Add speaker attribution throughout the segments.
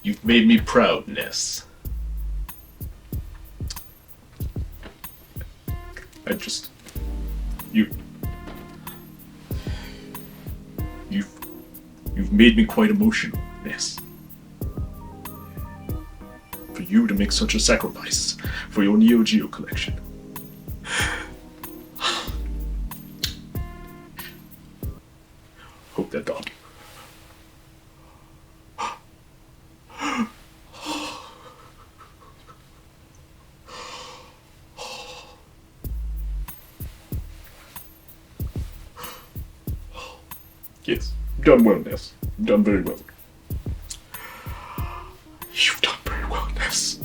Speaker 1: You've made me proud, Ness. You've made me quite emotional, Ness. For you to make such a sacrifice for your Neo Geo collection. Hope that dog. Yes, you've done well, Ness. You've done very well. You've done very well, Ness.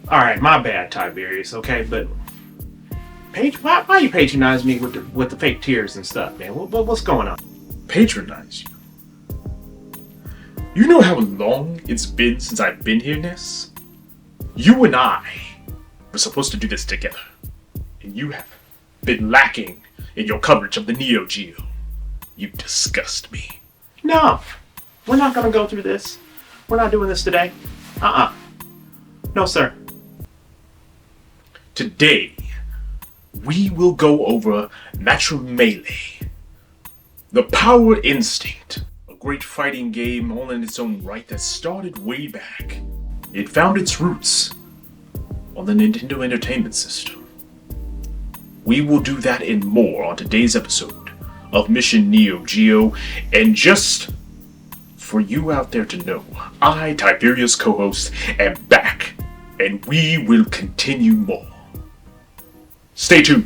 Speaker 2: Alright, my bad, Tiberius, okay? But why you patronize me with the fake tears and stuff, man? What's going on?
Speaker 1: Patronize you? You know how long it's been since I've been here, Ness? You and I were supposed to do this together, and you have been lacking in your coverage of the Neo Geo. You disgust me.
Speaker 2: No, we're not gonna go through this. We're not doing this today. No, sir.
Speaker 1: Today, we will go over Matrimelee, the Power Instinct, a great fighting game all in its own right that started way back. It found its roots on the Nintendo Entertainment System. We will do that and more on today's episode of Mission Neo Geo, and just for you out there to know, I, Tiberius co-host, am back, and we will continue more. Stay tuned.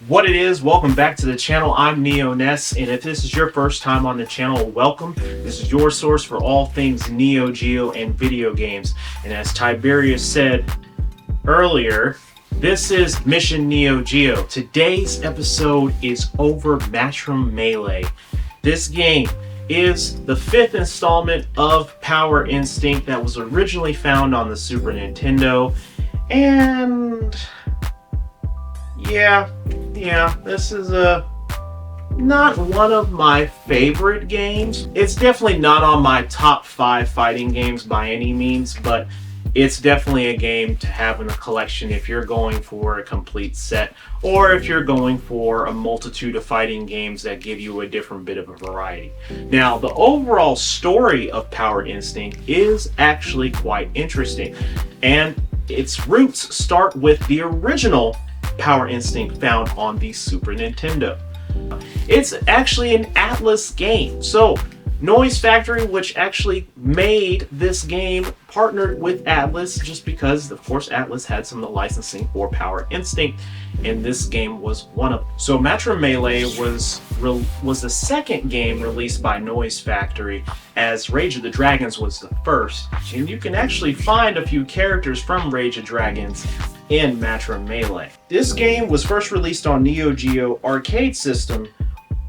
Speaker 2: What it is, welcome back to the channel. I'm Neo Ness, and if this is your first time on the channel, welcome. This is your source for all things Neo Geo and video games. And as Tiberius said earlier, this is Mission Neo Geo. Today's episode is over Matrimelee. This game is the 5th installment of Power Instinct that was originally found on the Super Nintendo. And yeah, this is not one of my favorite games. It's definitely not on my top 5 fighting games by any means, but it's definitely a game to have in a collection if you're going for a complete set, or if you're going for a multitude of fighting games that give you a different bit of a variety. Now, the overall story of Power Instinct is actually quite interesting, and its roots start with the original Power Instinct found on the Super Nintendo. It's actually an Atlas game. So Noise Factory, which actually made this game, partnered with Atlas just because, of course, Atlas had some of the licensing for Power Instinct, and this game was one of them. So Matrimelee was the second game released by Noise Factory, as Rage of the Dragons was the first. And you can actually find a few characters from Rage of Dragons in Matrimelee. This game was first released on Neo Geo arcade system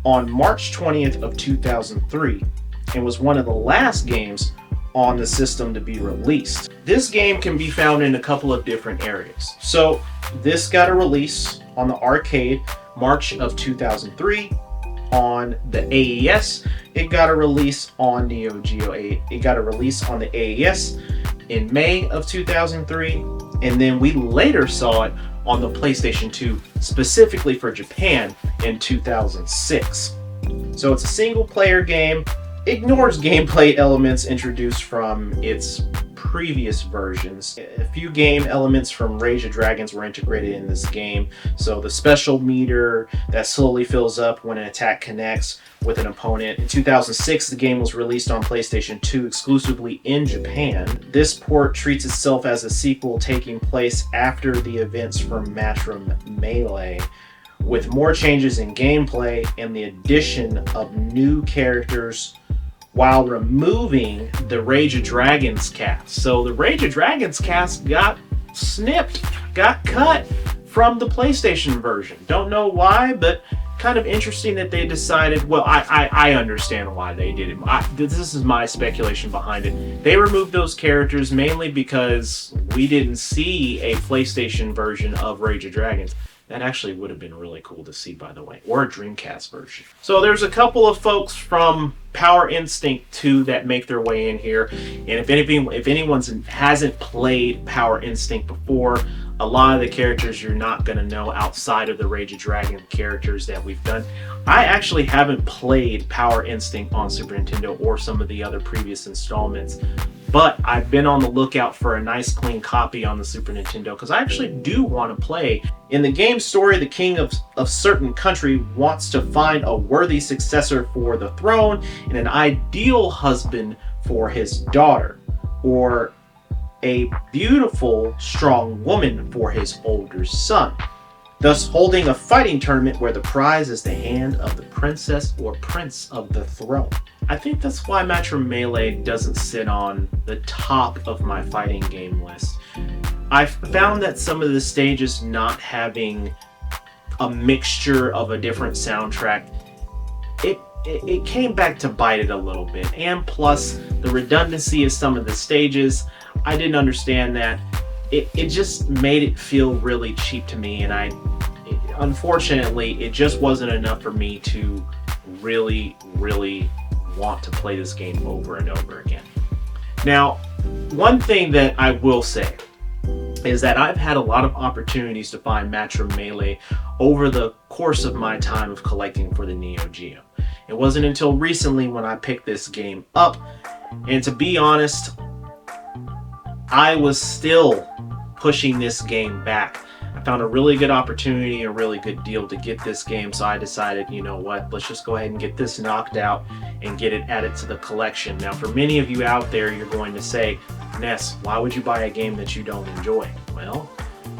Speaker 2: on March 20th of 2003 and was one of the last games on the system to be released. This game can be found in a couple of different areas. So this got a release on the arcade March of 2003. On the AES, it got a release on Neo Geo 8. It got a release on the AES in May of 2003, and then we later saw it on the PlayStation 2, specifically for Japan, in 2006. So it's a single player game, ignores gameplay elements introduced from its previous versions. A few game elements from Rage of Dragons were integrated in this game. So the special meter that slowly fills up when an attack connects with an opponent. In 2006, the game was released on PlayStation 2 exclusively in Japan. This port treats itself as a sequel taking place after the events from Matrimelee, with more changes in gameplay and the addition of new characters while removing the Rage of Dragons cast. So the Rage of Dragons cast got snipped, got cut from the PlayStation version. Don't know why, but kind of interesting that they decided, well, I understand why they did it. This is my speculation behind it. They removed those characters mainly because we didn't see a PlayStation version of Rage of Dragons. That actually would have been really cool to see, by the way, or a Dreamcast version. So there's a couple of folks from Power Instinct 2 that make their way in here. And if anyone hasn't played Power Instinct before, a lot of the characters you're not going to know outside of the Rage of Dragon characters that we've done. I actually haven't played Power Instinct on Super Nintendo or some of the other previous installments, but I've been on the lookout for a nice clean copy on the Super Nintendo because I actually do want to play. In the game story, the king of certain country wants to find a worthy successor for the throne and an ideal husband for his daughter, or a beautiful, strong woman for his older son, thus holding a fighting tournament where the prize is the hand of the princess or prince of the throne. I think that's why Matrimelee doesn't sit on the top of my fighting game list. I've found that some of the stages not having a mixture of a different soundtrack, it came back to bite it a little bit. And plus, the redundancy of some of the stages, I didn't understand that. It just made it feel really cheap to me, and unfortunately, it just wasn't enough for me to really want to play this game over and over again. Now, one thing that I will say is that I've had a lot of opportunities to find Matrimelee over the course of my time of collecting for the Neo Geo. It wasn't until recently when I picked this game up, and to be honest, I was still pushing this game back. I found a really good opportunity, a really good deal to get this game, so I decided, you know what, let's just go ahead and get this knocked out and get it added to the collection. Now, for many of you out there, you're going to say, Ness, why would you buy a game that you don't enjoy? Well,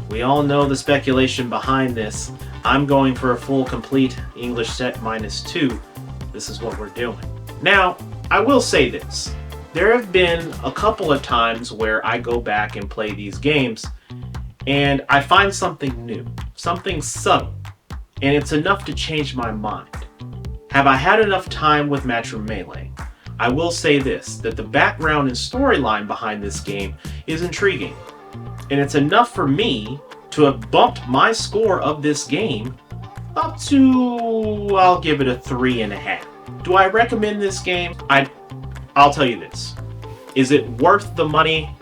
Speaker 2: we all know the speculation behind this. I'm going for a full complete English set -2. This is what we're doing. Now, I will say this. There have been a couple of times where I go back and play these games and I find something new, something subtle, and it's enough to change my mind. Have I had enough time with Matrimelee? I will say this, that the background and storyline behind this game is intriguing, and it's enough for me to have bumped my score of this game up to, I'll give it a 3.5. Do I recommend this game? I'll tell you this. Is it worth the money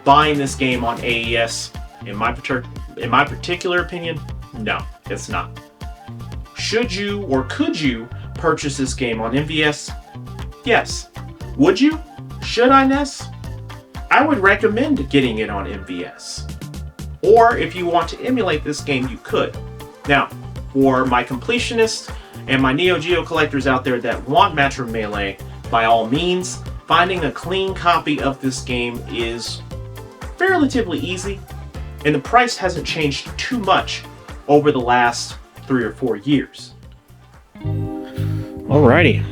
Speaker 2: buying this game on AES? In my particular opinion, no, it's not. Should you or could you purchase this game on MVS? Yes. Would you? Should I, Ness? I would recommend getting it on MVS. Or if you want to emulate this game, you could. Now, for my completionists and my Neo Geo collectors out there that want Matrimelee, by all means, finding a clean copy of this game is relatively easy, and the price hasn't changed too much over the last 3 or 4 years. Alrighty.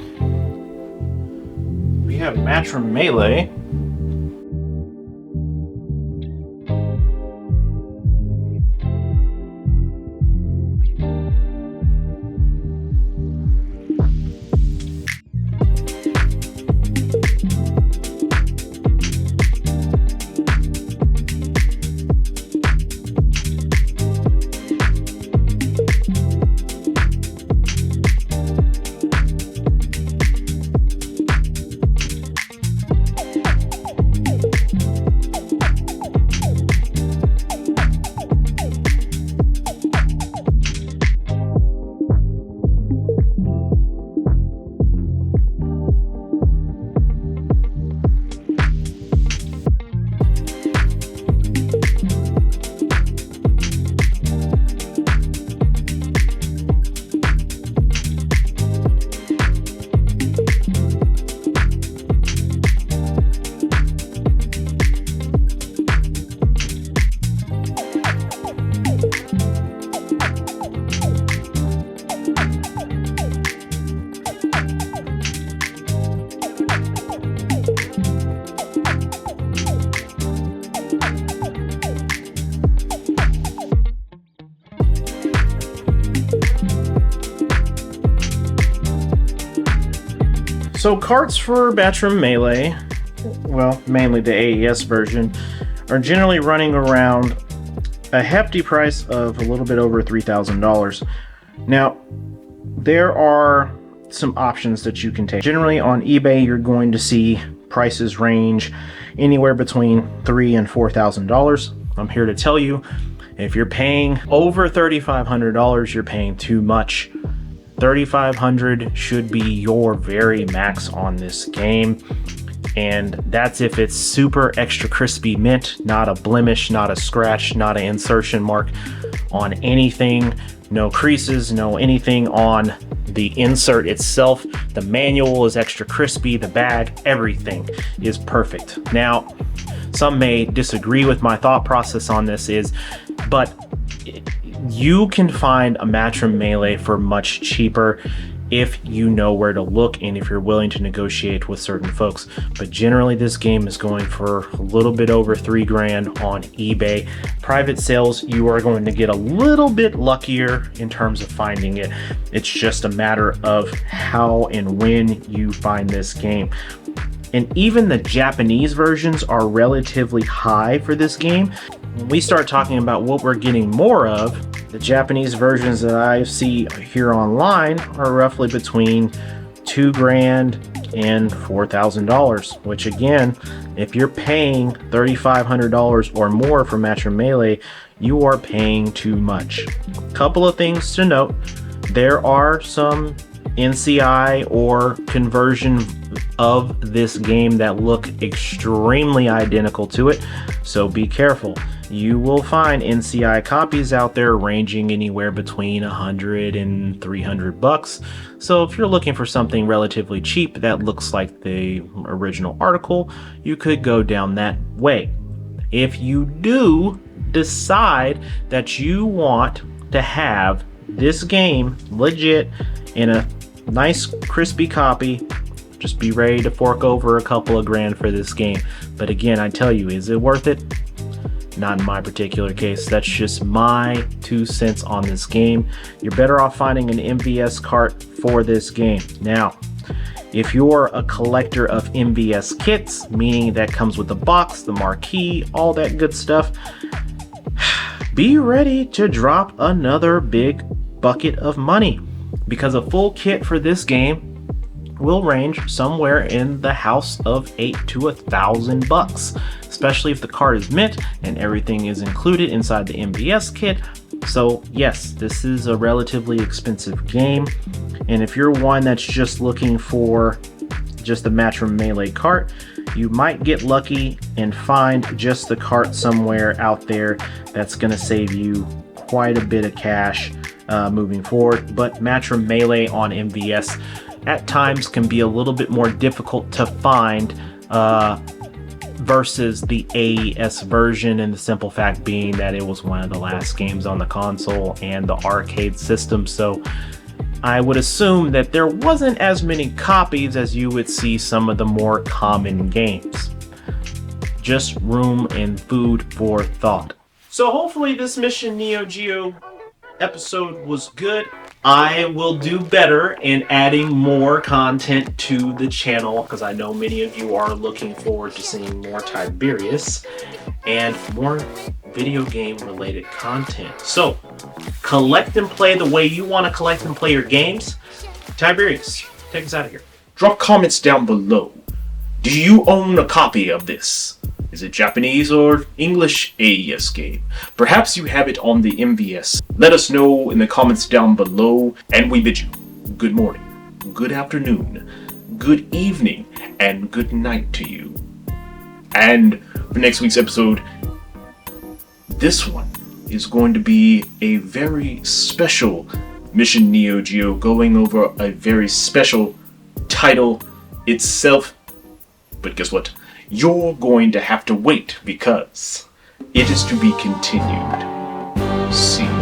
Speaker 2: We have Matrimelee. So carts for Matrimelee, well, mainly the AES version, are generally running around a hefty price of a little bit over $3,000. Now, there are some options that you can take. Generally on eBay, you're going to see prices range anywhere between $3,000 and $4,000. I'm here to tell you, if you're paying over $3,500, you're paying too much. $3,500 should be your very max on this game. And that's if it's super extra crispy mint, not a blemish, not a scratch, not an insertion mark on anything, no creases, no anything on the insert itself. The manual is extra crispy, the bag, everything is perfect. Now, some may disagree with my thought process on this but you can find a Matrimelee for much cheaper if you know where to look and if you're willing to negotiate with certain folks. But generally this game is going for a little bit over $3,000 on eBay. Private sales, you are going to get a little bit luckier in terms of finding it. It's just a matter of how and when you find this game. And even the Japanese versions are relatively high for this game. When we start talking about what we're getting more of, the Japanese versions that I see here online are roughly between $2,000 and $4,000, which again, if you're paying $3,500 or more for Matrimelee, you are paying too much. Couple of things to note. There are some NCI or conversion of this game that look extremely identical to it, so be careful. You will find NCI copies out there ranging anywhere between $100 and $300. So if you're looking for something relatively cheap that looks like the original article, you could go down that way. If you do decide that you want to have this game legit in a nice crispy copy, just be ready to fork over a couple of grand for this game. But again, I tell you, is it worth it? Not in my particular case. That's just my 2 cents on this game. You're better off finding an MVS cart for this game. Now, if you're a collector of MVS kits, meaning that comes with the box, the marquee, all that good stuff, be ready to drop another big bucket of money, because a full kit for this game will range somewhere in the house of $800 to $1,000, especially if the card is mint and everything is included inside the MVS kit. So yes, this is a relatively expensive game, and if you're one that's just looking for just the Matrimelee cart, you might get lucky and find just the cart somewhere out there that's going to save you quite a bit of cash moving forward. But Matrimelee on MVS at times can be a little bit more difficult to find versus the AES version, and the simple fact being that it was one of the last games on the console and the arcade system. So I would assume that there wasn't as many copies as you would see some of the more common games. Just room and food for thought. So hopefully this Mission Neo Geo episode was good. I will do better in adding more content to the channel, because I know many of you are looking forward to seeing more Tiberius and more video game related content. So collect and play the way you want to collect and play your games. Tiberius, take us out of here.
Speaker 1: Drop comments down below. Do you own a copy of this? Is it Japanese or English AES game? Perhaps you have it on the MVS. Let us know in the comments down below, and we bid you good morning, good afternoon, good evening, and good night to you. And for next week's episode, this one is going to be a very special Mission Neo Geo, going over a very special title itself. But guess what? You're going to have to wait, because it is to be continued. See you.